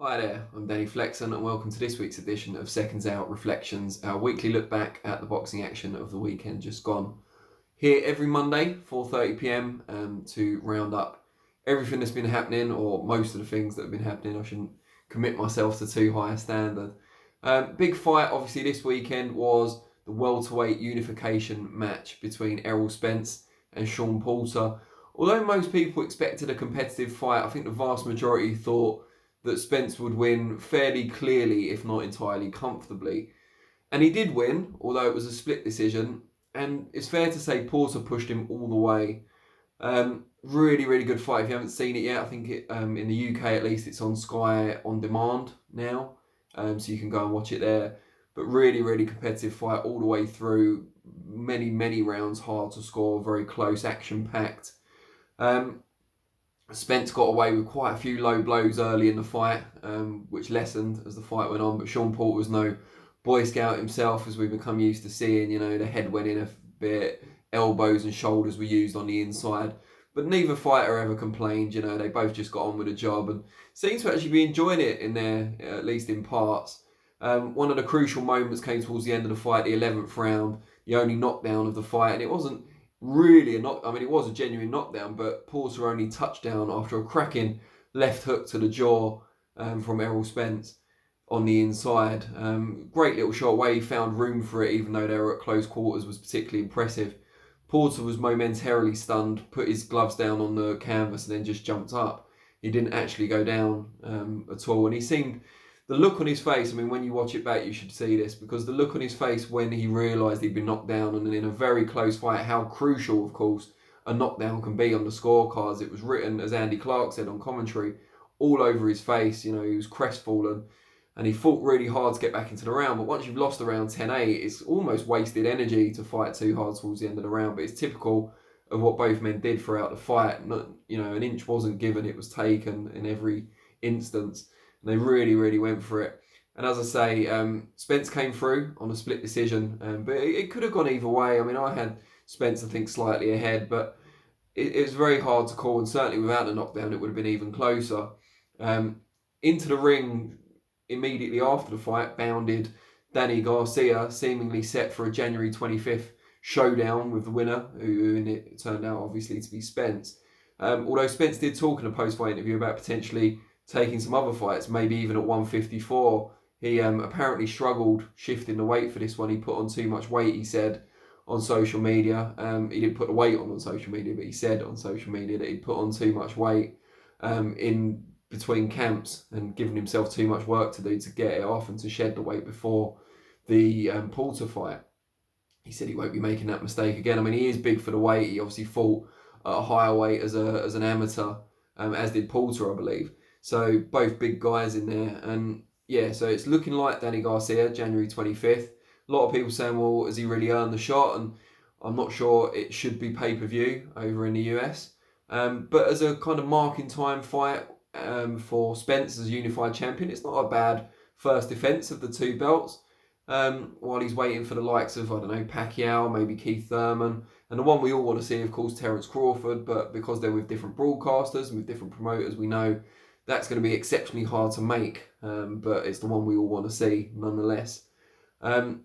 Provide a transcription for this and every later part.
Hi there, I'm Danny Flexen and welcome to this week's edition of SecondsOut ReFLEXions, our weekly look back at the boxing action of the weekend just gone. Here every Monday, 4:30 p.m, to round up everything that's been happening, or most of the things that have been happening. I shouldn't commit myself to too high a standard. Big fight obviously this weekend was the welterweight unification match between Errol Spence and Shawn Porter. Although most people expected a competitive fight, I think the vast majority thought that Spence would win fairly clearly, if not entirely comfortably. And he did win, although it was a split decision. And it's fair to say Porter pushed him all the way. Really, really good fight. If you haven't seen it yet, I think in the UK at least, it's on Sky On Demand now. So you can go and watch it there. But really, really competitive fight all the way through. Many, many rounds hard to score, very close, action-packed. Spence got away with quite a few low blows early in the fight, which lessened as the fight went on. But Shawn Porter was no Boy Scout himself, as we've become used to seeing. You know, the head went in a bit, elbows and shoulders were used on the inside. But neither fighter ever complained. You know, they both just got on with the job and seemed to actually be enjoying it in there, at least in parts. One of the crucial moments came towards the end of the fight, the 11th round, the only knockdown of the fight, and it wasn't really a knock. I mean, it was a genuine knockdown, but Porter only touchdown after a cracking left hook to the jaw from Errol Spence on the inside. Great little shot where he found room for it, even though they were at close quarters, was particularly impressive. Porter was momentarily stunned, put his gloves down on the canvas, and then just jumped up. He didn't actually go down at all, and he seemed. The look on his face, I mean, when you watch it back, you should see this, because the look on his face when he realised he'd been knocked down, and in a very close fight, how crucial, of course, a knockdown can be on the scorecards. It was written, as Andy Clark said on commentary, all over his face. You know, he was crestfallen, and he fought really hard to get back into the round. But once you've lost the round 10-8, it's almost wasted energy to fight too hard towards the end of the round. But it's typical of what both men did throughout the fight. Not, you know, an inch wasn't given, it was taken in every instance. They really, really went for it. And as I say, Spence came through on a split decision, but it could have gone either way. I mean, I had Spence, I think, slightly ahead, but it was very hard to call, and certainly without the knockdown, it would have been even closer. Into the ring immediately after the fight bounded Danny Garcia, seemingly set for a January 25th showdown with the winner, who it turned out obviously to be Spence. Although Spence did talk in a post-fight interview about potentially taking some other fights, maybe even at 154. He apparently struggled shifting the weight for this one. He put on too much weight, he said, on social media. He didn't put the weight on social media, but he said on social media that he'd put on too much weight in between camps and given himself too much work to do to get it off and to shed the weight before the Porter fight. He said he won't be making that mistake again. I mean, he is big for the weight. He obviously fought at a higher weight as an amateur, as did Porter, I believe. So both big guys in there. And yeah, so it's looking like Danny Garcia, January 25th. A lot of people saying, well, has he really earned the shot? And I'm not sure it should be pay-per-view over in the US. But as a kind of marking time fight for Spence as unified champion, it's not a bad first defence of the two belts. While he's waiting for the likes of, I don't know, Pacquiao, maybe Keith Thurman. And the one we all want to see, of course, Terence Crawford. But because they're with different broadcasters and with different promoters, we know that's going to be exceptionally hard to make, but it's the one we all want to see nonetheless. So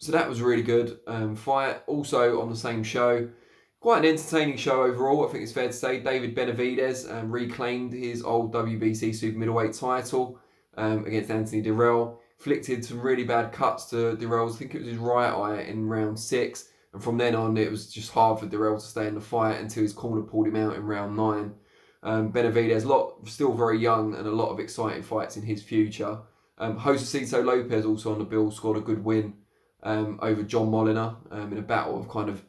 that was a really good fight. Also on the same show, quite an entertaining show overall, I think it's fair to say. David Benavidez reclaimed his old WBC super middleweight title against Anthony Dirrell. Inflicted some really bad cuts to Dirrell's, I think it was his right eye in round 6. And from then on, it was just hard for Dirrell to stay in the fight until his corner pulled him out in round 9. Benavidez, still very young, and a lot of exciting fights in his future. Josecito Lopez also on the bill, scored a good win over John Molina in a battle of kind of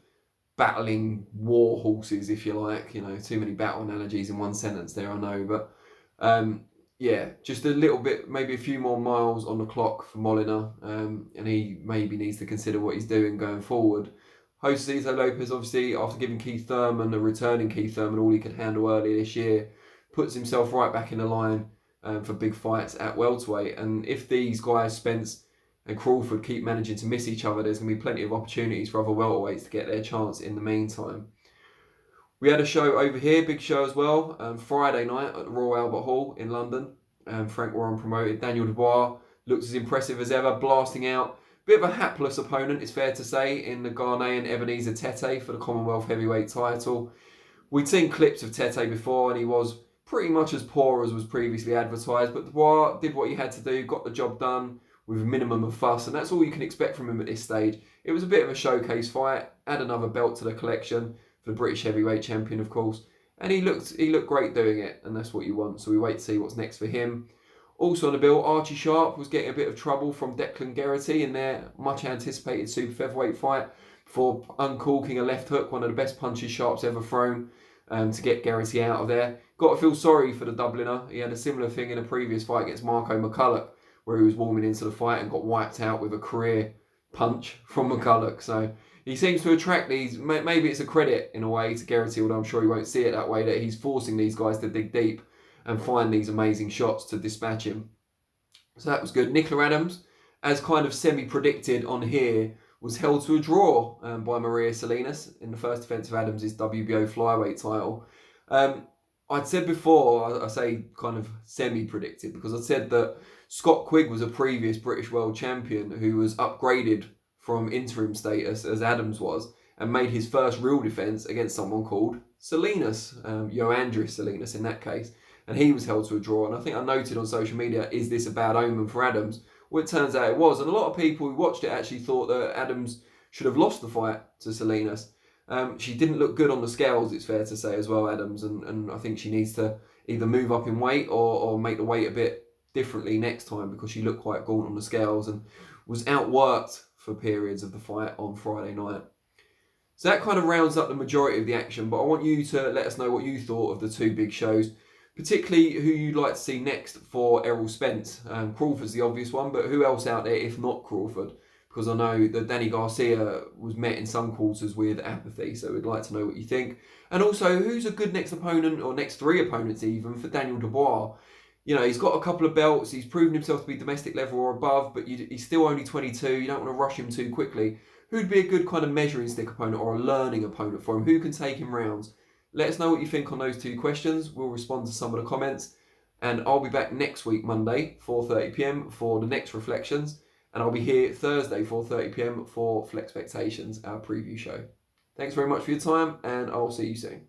battling war horses, if you like. You know, too many battle analogies in one sentence there, I know. But yeah, just a little bit, maybe a few more miles on the clock for Molina, and he maybe needs to consider what he's doing going forward. Josecito Lopez, obviously, after giving Keith Thurman, returning Keith Thurman, all he could handle earlier this year, puts himself right back in the line for big fights at welterweight. And if these guys, Spence and Crawford, keep managing to miss each other, there's going to be plenty of opportunities for other welterweights to get their chance in the meantime. We had a show over here, big show as well, Friday night at the Royal Albert Hall in London. Frank Warren promoted. Daniel Dubois looks as impressive as ever, blasting out. Bit of a hapless opponent, it's fair to say, in the Ghanaian Ebenezer Tete for the Commonwealth Heavyweight title. We'd seen clips of Tete before and he was pretty much as poor as was previously advertised, but Dubois did what he had to do, got the job done with a minimum of fuss, and that's all you can expect from him at this stage. It was a bit of a showcase fight, add another belt to the collection for the British Heavyweight Champion, of course, and he looked great doing it, and that's what you want, so we wait to see what's next for him. Also on the bill, Archie Sharp was getting a bit of trouble from Declan Geraghty in their much anticipated super featherweight fight for uncorking a left hook, one of the best punches Sharp's ever thrown, to get Geraghty out of there. Got to feel sorry for the Dubliner. He had a similar thing in a previous fight against Marco McCulloch, where he was warming into the fight and got wiped out with a career punch from McCulloch. So he seems to attract these, maybe it's a credit in a way to Geraghty, although I'm sure he won't see it that way, that he's forcing these guys to dig deep and find these amazing shots to dispatch him. So that was good. Nicola Adams, as kind of semi-predicted on here, was held to a draw by Maria Salinas in the first defence of Adams' WBO flyweight title. I'd said before, I say kind of semi-predicted, because I said that Scott Quigg was a previous British world champion who was upgraded from interim status as Adams was and made his first real defence against someone called Salinas, Joandris Salinas in that case. And he was held to a draw. And I think I noted on social media, is this a bad omen for Adams? Well, it turns out it was. And a lot of people who watched it actually thought that Adams should have lost the fight to Salinas. She didn't look good on the scales, it's fair to say as well, Adams. And I think she needs to either move up in weight or make the weight a bit differently next time, because she looked quite gaunt on the scales and was outworked for periods of the fight on Friday night. So that kind of rounds up the majority of the action. But I want you to let us know what you thought of the two big shows. Particularly who you'd like to see next for Errol Spence. Crawford's the obvious one, but who else out there if not Crawford? Because I know that Danny Garcia was met in some quarters with apathy, so we'd like to know what you think. And also, who's a good next opponent, or next three opponents even, for Daniel Dubois? You know, he's got a couple of belts, he's proven himself to be domestic level or above, but he's still only 22, you don't want to rush him too quickly. Who'd be a good kind of measuring stick opponent or a learning opponent for him? Who can take him rounds? Let us know what you think on those two questions. We'll respond to some of the comments. And I'll be back next week, Monday, 4:30 PM for the next ReFLEXions. And I'll be here Thursday, 4:30 PM for FlexPectations, our preview show. Thanks very much for your time, and I'll see you soon.